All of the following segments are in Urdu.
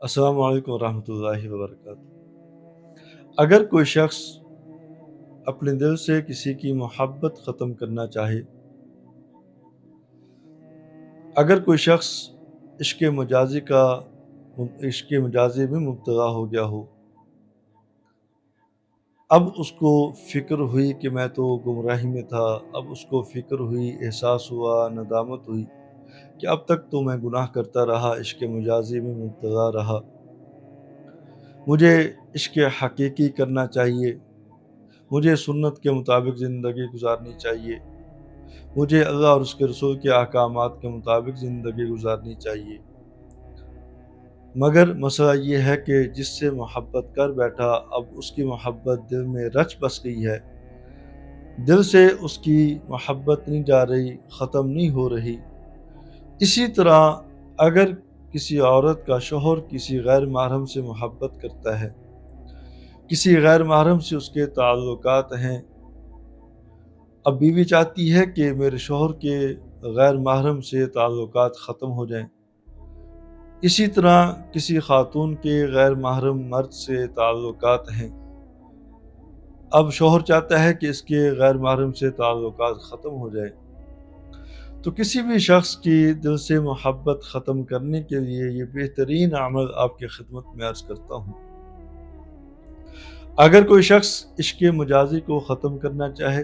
السلام علیکم ورحمۃ اللہ وبرکاتہ۔ اگر کوئی شخص اپنے دل سے کسی کی محبت ختم کرنا چاہے، اگر کوئی شخص عشق مجازی میں مبتلا ہو گیا ہو، اب اس کو فکر ہوئی کہ میں تو گمراہی میں تھا، اب اس کو فکر ہوئی، احساس ہوا، ندامت ہوئی کہ اب تک تو میں گناہ کرتا رہا، عشق مجازی میں مبتلا رہا، مجھے عشق حقیقی کرنا چاہیے، مجھے سنت کے مطابق زندگی گزارنی چاہیے، مجھے اللہ اور اس کے رسول کے احکامات کے مطابق زندگی گزارنی چاہیے۔ مگر مسئلہ یہ ہے کہ جس سے محبت کر بیٹھا، اب اس کی محبت دل میں رچ بس گئی ہے، دل سے اس کی محبت نہیں جا رہی، ختم نہیں ہو رہی۔ اسی طرح اگر کسی عورت کا شوہر کسی غیر محرم سے محبت کرتا ہے، کسی غیر محرم سے اس کے تعلقات ہیں، اب بیوی چاہتی ہے کہ میرے شوہر کے غیر محرم سے تعلقات ختم ہو جائیں، اسی طرح کسی خاتون کے غیر محرم مرد سے تعلقات ہیں، اب شوہر چاہتا ہے کہ اس کے غیر محرم سے تعلقات ختم ہو جائیں۔ تو کسی بھی شخص کی دل سے محبت ختم کرنے کے لیے یہ بہترین عمل آپ کی خدمت میں عرض کرتا ہوں۔ اگر کوئی شخص عشق مجازی کو ختم کرنا چاہے،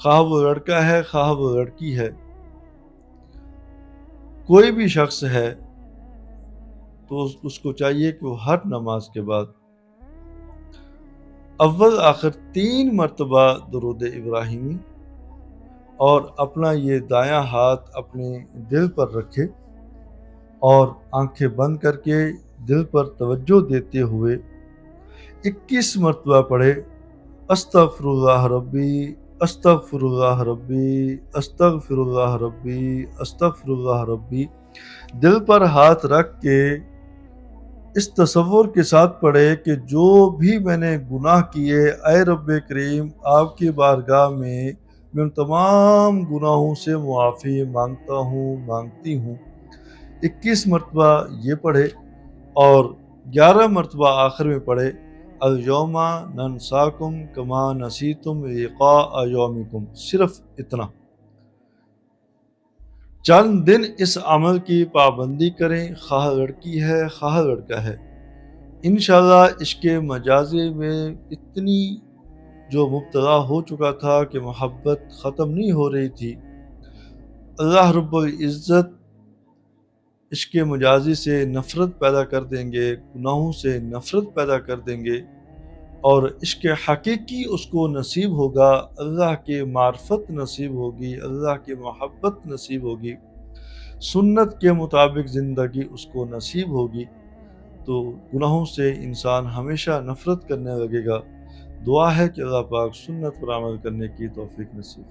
خواہ وہ لڑکا ہے خواہ وہ لڑکی ہے، کوئی بھی شخص ہے، تو اس کو چاہیے کہ وہ ہر نماز کے بعد اول آخر 3 مرتبہ درود ابراہیمی اور اپنا یہ دایاں ہاتھ اپنے دل پر رکھے اور آنکھیں بند کر کے دل پر توجہ دیتے ہوئے 21 مرتبہ پڑھے، استغفر اللہ ربی، استغفر اللہ ربی، استغفر اللہ ربی، استغفر اللہ ربی، دل پر ہاتھ رکھ کے اس تصور کے ساتھ پڑھے کہ جو بھی میں نے گناہ کیے، اے رب کریم آپ کی بارگاہ میں ان تمام گناہوں سے معافی مانگتی ہوں۔ 21 مرتبہ یہ پڑھے اور 11 مرتبہ آخر میں پڑھے، الیوم ننساکم کما نسیتم لقاء یومکم، صرف اتنا۔ چند دن اس عمل کی پابندی کریں، خواہ لڑکی ہے خواہ لڑکا ہے، انشاءاللہ عشق مجازی میں اتنی جو مبتلا ہو چکا تھا کہ محبت ختم نہیں ہو رہی تھی، اللہ رب العزت عشق مجازی سے نفرت پیدا کر دیں گے، گناہوں سے نفرت پیدا کر دیں گے، اور عشق حقیقی اس کو نصیب ہوگا، اللہ کے معرفت نصیب ہوگی، اللہ کی محبت نصیب ہوگی، سنت کے مطابق زندگی اس کو نصیب ہوگی، تو گناہوں سے انسان ہمیشہ نفرت کرنے لگے گا۔ دعا ہے کہ اللہ پاک سنت پر عمل کرنے کی توفیق نصیب